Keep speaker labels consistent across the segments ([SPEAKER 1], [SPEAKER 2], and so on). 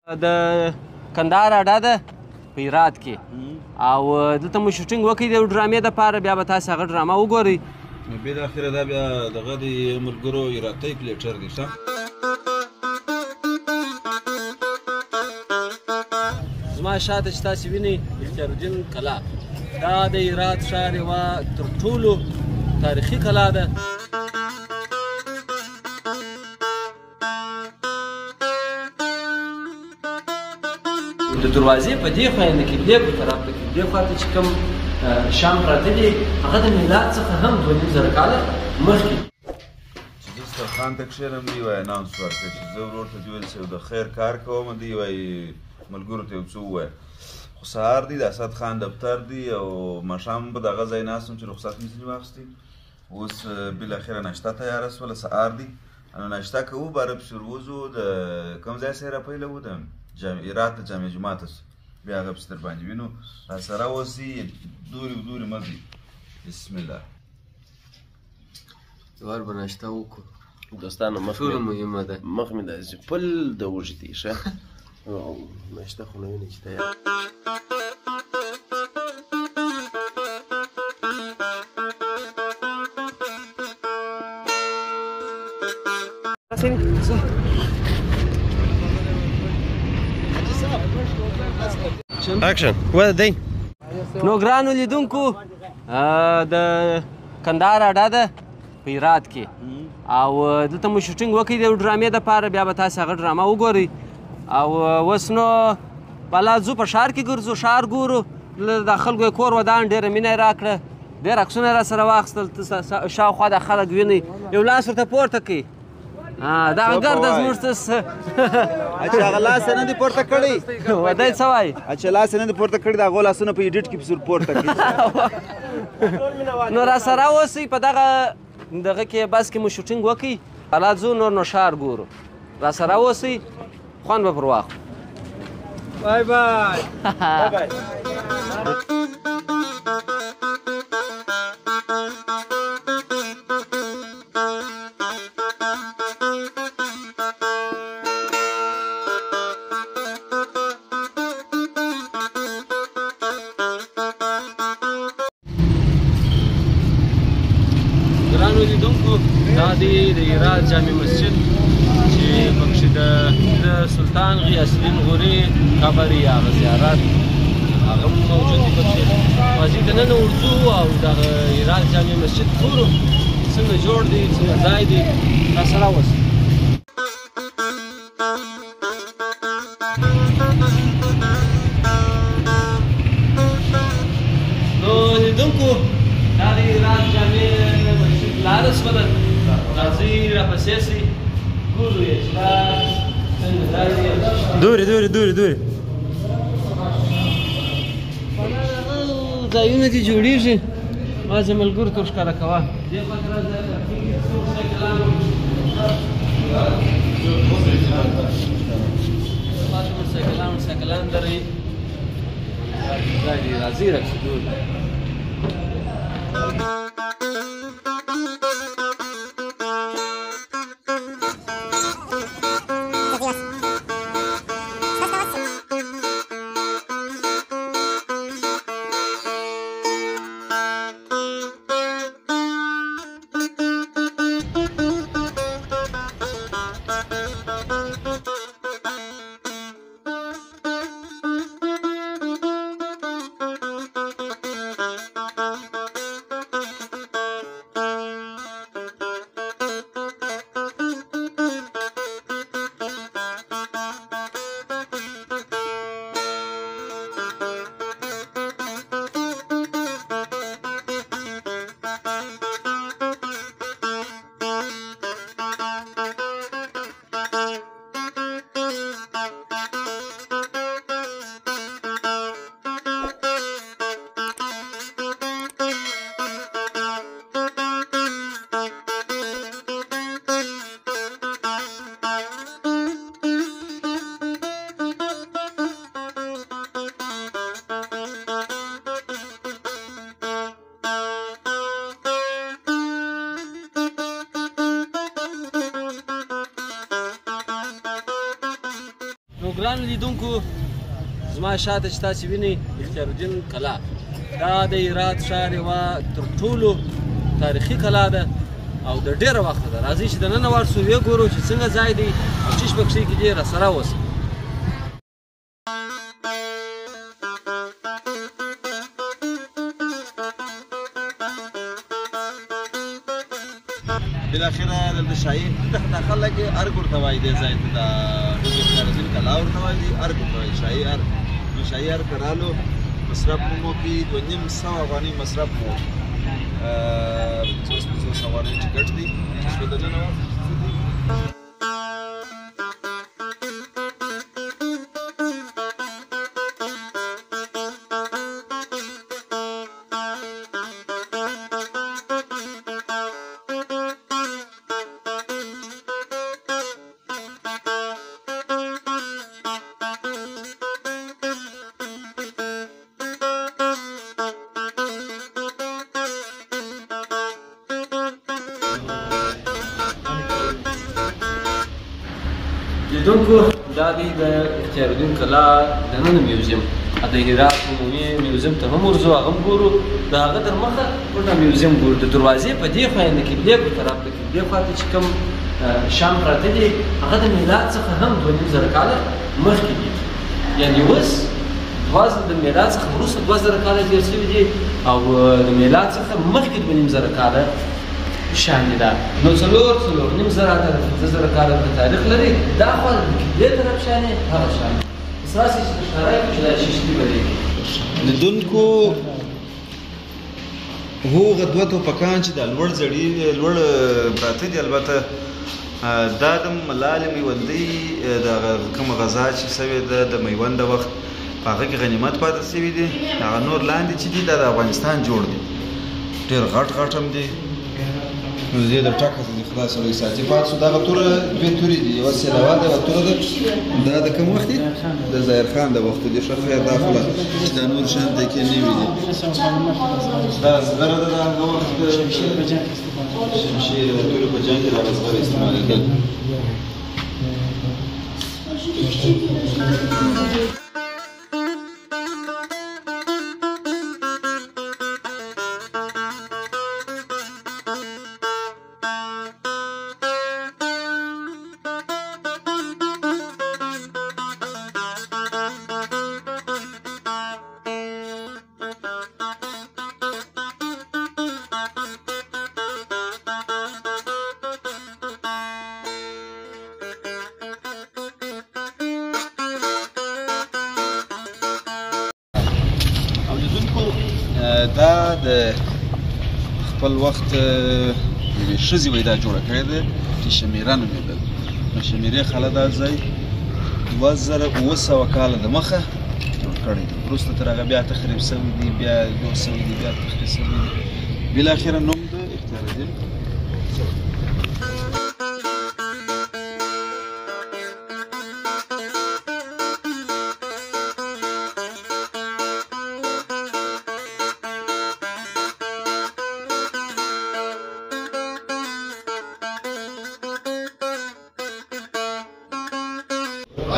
[SPEAKER 1] د کندهار اډه ده په هرات کې او دلته مو شوټینګ وکړی د ډرامې دپاره بیا به تاسې هغه ډرامه وګورئ.
[SPEAKER 2] نو بالاخره دا بیا دغه د ملګرو هراتۍ پلیټر دی ښه.
[SPEAKER 1] زما شاته چې تاسې وینئ اختیارالدین کلا، دا د هرات ښار یوه تر ټولو تاریخي کلا ده. د دروازې په دې خوا د قبلې په طرف د قبلې خوا ته چې کوم شام پراته دي هغه د میلاد څخه هم 2000 کاله مخکې.
[SPEAKER 2] چې دسترخوان ته کښېنم دوی وایي اناونس ورکړه چې زه ورور ته دوی یو د خیر کار کوم، دوی وایي ملګرو ته یو څه ووایه. خو سهار دی د اسد خان دفتر دی او ماښام به دغه ځای ناست وم چې رخصت مې ځینې واخیستې. اوس بالاخره ناشته تیاره شوله، سهار دی نو ناشته کوو باره پسې وروځو. د کوم ځای څخه یې راپیلوو د هرات د جامع جومات بیا هغه پسې در باندې وینو. راسره اوسئ، دورې ودورې مه ځئ. بسم الله.
[SPEAKER 1] ور به ناشته وکړو
[SPEAKER 3] دوستانو.
[SPEAKER 1] ټوله مهمه ده.
[SPEAKER 3] مخ مې داسې پل د اوږدې ښه ناشته خو نه وینې چې تیار.
[SPEAKER 1] اکشن ودی. نو ګرانو لیدونکو د کندهار اډه ده په هرات کې او دلته مو شوټینګ وکړی د ډرامې دپاره بیا به تاسې هغه ډرامه وګورئ. او اوس نو بالا ځو په ښار کې ګرځو، ښار ګورو، د خلکو یې کور ودان ډېره مینه یې راکړه، ډېر عکسونه یې راسره واخیستل. شاوخوا د خلک وینئ، یو لاس ورته پورته کړئ. دغه ګرده زموږ څه
[SPEAKER 4] اچھا هغه لاس یې نه دي پورته کړی؟
[SPEAKER 1] ودی څه وایي؟
[SPEAKER 4] اچھا لاس یې نه دي پورته کړی، د هغو لاسونه په ایډیټ کې پسې پورته کړي.
[SPEAKER 1] نو راسره اوسئ، په دغه کې بس کې مو شوټینګ وکړئ، بالا ځو نور نو ښار ګورو. راسره اوسئ، خوند به پر واخلو.
[SPEAKER 4] بای بای.
[SPEAKER 1] ګرانو لیدونکو، دا دی د هرات جامع مسجد چې پکښې د سلطان غیاث الدین غوري قبر یا هغه زیارت هغه هم موجود دی پکښې. واځي دننه ورځو او دغه هرات جامع مسجد ګورو څنګه جوړ دی، څنګه ځای دی. راسره اوسئ. نو لیدونکو، دا د هرات جامع مسجد لاره شوله، راځئ راپسې سئ، ګورو یې چې دا څنګه ځای دی.
[SPEAKER 4] دورې دورې دورې دورې
[SPEAKER 1] ځایونه دې جوړېږي، ما چې ملګرو ته ښکاره کوه. دې خوا ته راځه، موټرسایکلان لرئ، ځای دی، راځئ راپسې ګورو. نو ګرانو لیدونکو زما شاته چې تاسې وینئ اختیار الدین کلا دا د هرات ښار یوه تر ټولو تاریخي کلا ده او د ډېره وخته ده. راځئ چې دننه ورسو وګورو چې څنګه ځای دی او څه شپه کښې کېدې راسره اوسئ.
[SPEAKER 2] بالاخره دلته شاهي دا خلک ارګ ورته وایي دې ځای ته د اختیار الدین کلا ورته وایي ارګ ورته وایي شاهي ارګ. نو شاهي ارګ ته رالو مصرف مو وکړي 2500 افغانۍ مصرف مو وکړي 500 افغانۍ ټکټ دی چې دننه ورسئ.
[SPEAKER 1] لیدونکو دا دی د اختیار الدین کلا دننه میوزیم د هرات عمومي میوزیم ته هم ورځو هغه هم ګورو د هغه تر مخه پټه میوزیم ګورو د دروازې په دې خوا یعنې د قبلې په طرف د قبلې خوا ته چې کوم شام پراته دي هغه د میلاد څخه هم 2500 کاله مخکې دي یعنې اوس د میلاد څخه وروسته 2000 کاله تېر شوي دي او د میلاد څخه مخکې 2500 کاله شاندې ده. نو څلور نیم زره تر 5000 کاله تاریخ لري. دا خوا د قبلې طرف شانې هغه شانې اساسي چې ښکاره کړو چې دا شیشتي به دی.
[SPEAKER 2] لیدونکو هغه دوه ټوپکان چې دا لوړ پراته دي البته دا د ملالې میوندۍ د کومه غذا چې سوې ده د میوند د وخت په هغه کې غنیمت پاتې سوي دي. هغه نور لاندې چې دي دا د افغانستان جوړ دي ډېر غټ هم دي. نو زه د ټکه د خدا سره ساتي پات سو دا توره دوه توري دي یو سیلاوه دا توره ده دا د کوم وخت د ظاهر خان د وخت دي شخه داخله د نور شان د کې نه وي دا زغره د هغه وخت شمشیر د ټول په جنگ کې د زغره استعمال کړل. دا د خپل وخت یوې ښځې وایي دا جوړه کړې ده چې شمیره نومېدل. نو شمیرې خاله دا ځای 2700 کاله د مخه جوړ کړی دی. وروسته تر هغه بیا تخریب سوي دي بیا جوړ سوي دي بیا تخریب سوي دي. بالاخره نوم د اختیار الدین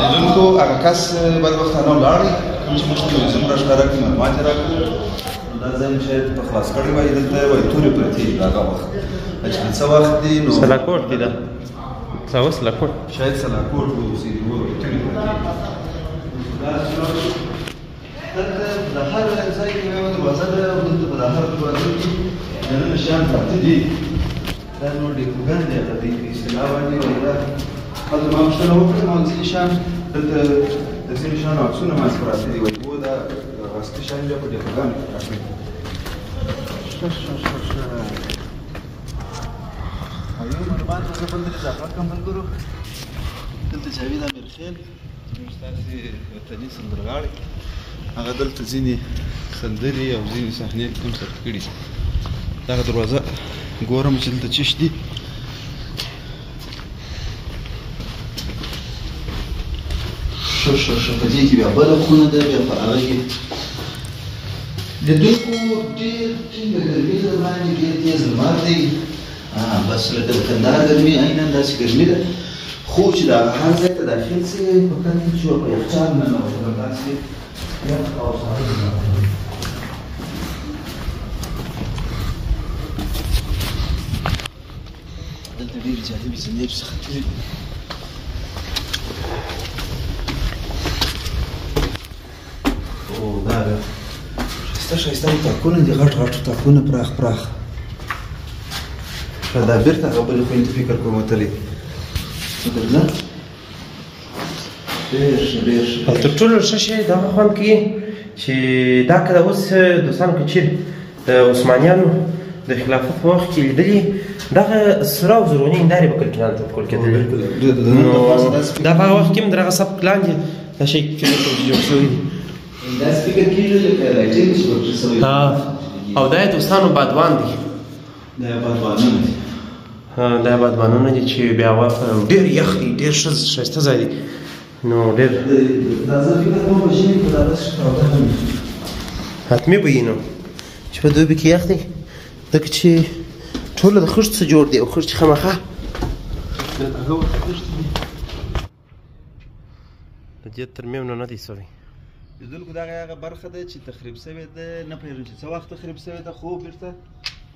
[SPEAKER 2] لیدونکو هغه کس بعد وخت نه ولاړی کوم چې موږ ته میوزیم راښکاره کړي معلومات یې راکړو. نو دا ځای مو شاید په خلاص کړی وایي دلته وایي تورې پرتې دي د هغه وخت چې څه وخت دی نو
[SPEAKER 1] سلاکوټ کې ده څه اوس سلاکوټ
[SPEAKER 2] شاید سلاکوټ به اوسېدي وایي تورې پرتې دلته د هر ځای کې یوه دروازه ده او دلته په د هر دروازه کې دننه شیان پراته دي. دا نو ډیکوګان دی هغه دی په اصطلاح باندې وایي دا هلته ما پوښتنه وکړه نو ځینې شیان دلته د ځینې شیانو عکسونه ما څخه پراته دي وایي و دا اصلي شیان بیا په ډیکوګانو کې پراته دي. او یو باندې زه بل درې اضافه کړم ملګرو دلته جاوید امیرخیل زموږ ستاسې وطني سندرغاړی هغه دلته ځینې سندرې او ځینې صحنې هم ثبت کړي دي. دغه دروازه ګورم چې دلته چش دي. ښه په دې کې بیا بله خونه ده بیا په هغه کې لیدونکو ډېر ټینګه ګرمي ده وړاندې ډېر تېز لمر دی بس لکه د کندهار ګرمي عیناً داسې ګرمي ده خو چې د هغه هر ځای ته داخل شي په کټ کې چې ور په یخچال ننوتل داسې یخ او ساړه دلته ډېر جالب زینې څخه تېرې دي. او دا ښایسته ښایسته اطاقونه دي، غټ غټ اطاقونه، پراخ پراخ. دا بېرته هغه بلې خواې ته فکر کوم وتلی درله ډېر ښه ډېر ښه.
[SPEAKER 3] او تر ټولو ښه شی دغه خوند کوي چې دا که د اوس دوستانو که چیرې د عثمانیانو د خلافت په وخت کې لیدلي دغه سره او زرغونې هندارې به کلټینانو ته ورکول کېدلې. نو دا په هغه وخت کې هم د هغه سبک لاندې دا شی فکر کوم چې جوړ شوی دي.
[SPEAKER 2] داسې فکر کېږي لکه لایټینګ چې ورکړل شوی
[SPEAKER 3] او دا یې دوستانو بادوان دی.
[SPEAKER 2] دا بادبانونه دي.
[SPEAKER 3] دا بادبانونه دي چې بیا ډېر یخ دي، ډېر ښایسته ځای دی. نو ډېر
[SPEAKER 2] دا زه فکر کوم په ژمي کې به دا داسې تاوده هم وي.
[SPEAKER 3] حتمي به وي نو چې په دوبي کې یخ دی، ځکه چې ټوله د خښتو څخه جوړ دی او خښتې خامخا د دې ترمیم نه دی سوی.
[SPEAKER 2] لیدونکو دغه هغه برخه ده چې تخریب شوې ده، نه پوهېږم چې څه وخت تخریب شوې ده، خو بېرته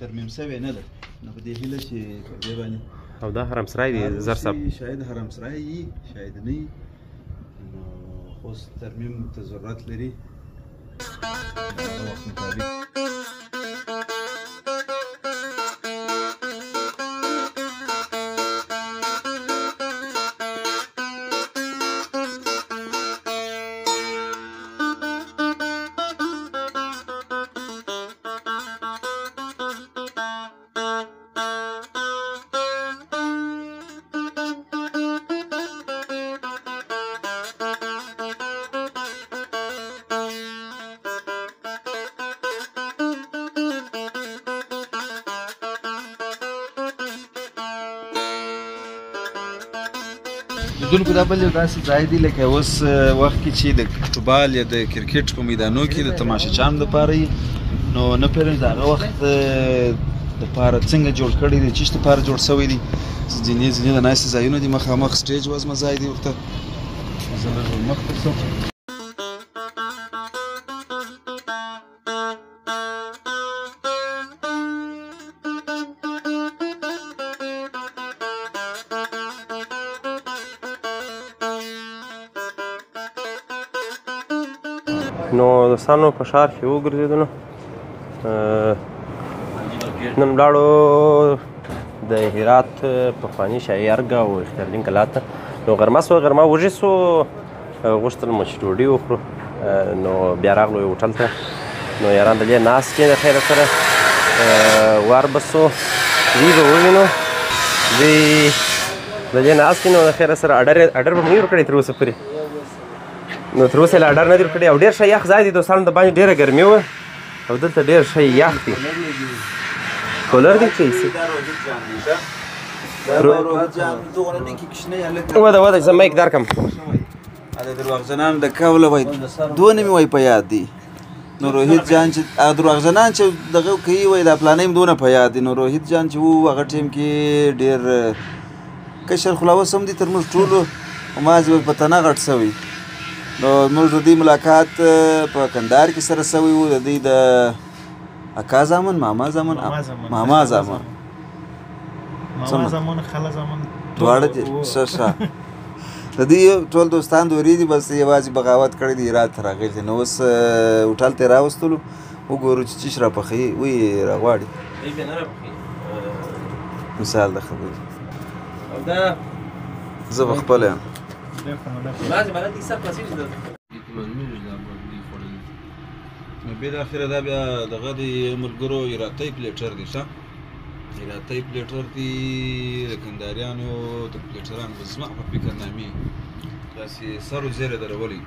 [SPEAKER 2] ترمیم شوې نه ده. نو په دې هیله چې په دې باندې
[SPEAKER 3] او دا حرمسرای دی زر صاحب،
[SPEAKER 2] شاید حرمسرای وي شاید نه وي، نو خو اوس ترمیم ته ضرورت لري د هغه وخت مطابق. لیدونکو دا بل یو داسې ځای دی لکه اوس وخت کې چې د فوټبال یا د کرکټ په میدانو کې د تماشچیانو دپاره وي، نو نه پوهېږم د هغه وخت دپاره څنګه جوړ کړی دی، چېش دپاره جوړ شوی دی. ځینې د ناستې ځایونه دي، مخامخ سټیج وزمه ځای دی ورته. زه لږ ورمخ ته شم.
[SPEAKER 3] نو دوستانو په ښار کې وګرځېدو، نو نن ولاړو د هرات پخواني شاهي ارګ او اختیارالدین کلا ته. نو غرمه سوه، غرمه وږې سو، غوښتل مو چې ډوډۍ وخورو. نو بیا راغلو یو هوټل ته، نو یاران دلې ناست دي د خیره سره وار به سو، دوی به ووینو، دوی دلې ناست دي. نو د خیره سره اډر به مو نه ورکړی تر اوسه پورې، نو تر اوسه یې لا اډر نه دی ورکړی. او ډېر ښه یخ ځای دی دوستانو، د باندې ډېره ګرمي وه او دلته ډېر ښه یخ دی. کولر دی چې وده زه مایک درکم.
[SPEAKER 2] د درواغجنانو د قوله وایي دونه مې وایي په یاد دي. نو روهیت جان چې هغه درواغجنان چې دغه کوي وایي دا پلانی مې دونه په یاد دي. نو روهیت جان چې و هغه ټیم کې ډېر کشر خو لا اوس هم دي تر موږ ټولو، مازې به په تنه غټ شوی. نو موږ د دوی ملاقات په کندهار کې سره شوی و، د دوی د اکا زامن، ماما زامن، ماما زامن،
[SPEAKER 5] خاله زامن
[SPEAKER 2] دواړه دي. ښه ښه د دوی ټول دوستان دورې دي، بس یوازې بغاوت کړی دی، هرات ته راغلي دي. نو اوس هوټل ته یې راوستلو، وګورو چې چیش راپخوي، وایي راغواړي. مثال د خبرې زه به خپله یم. نو بالاخره دا بیا دغه د ملګرو ایراتی پلیټر دی. ښه ایراتی پلیټر دی، د کندهاریانو د پلیټرانو به زما په فکر نامې داسې سر و زیری درولي،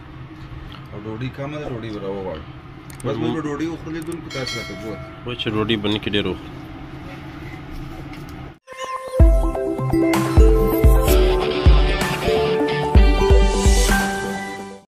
[SPEAKER 2] او ډوډۍ کمه ده، ډوډۍ به راوغواړو. بس موږ به ډوډۍ وخورو. لیدونکو تاسې راته ګوره
[SPEAKER 3] وایي چې ډوډۍ به نه کې ډېر وخورو.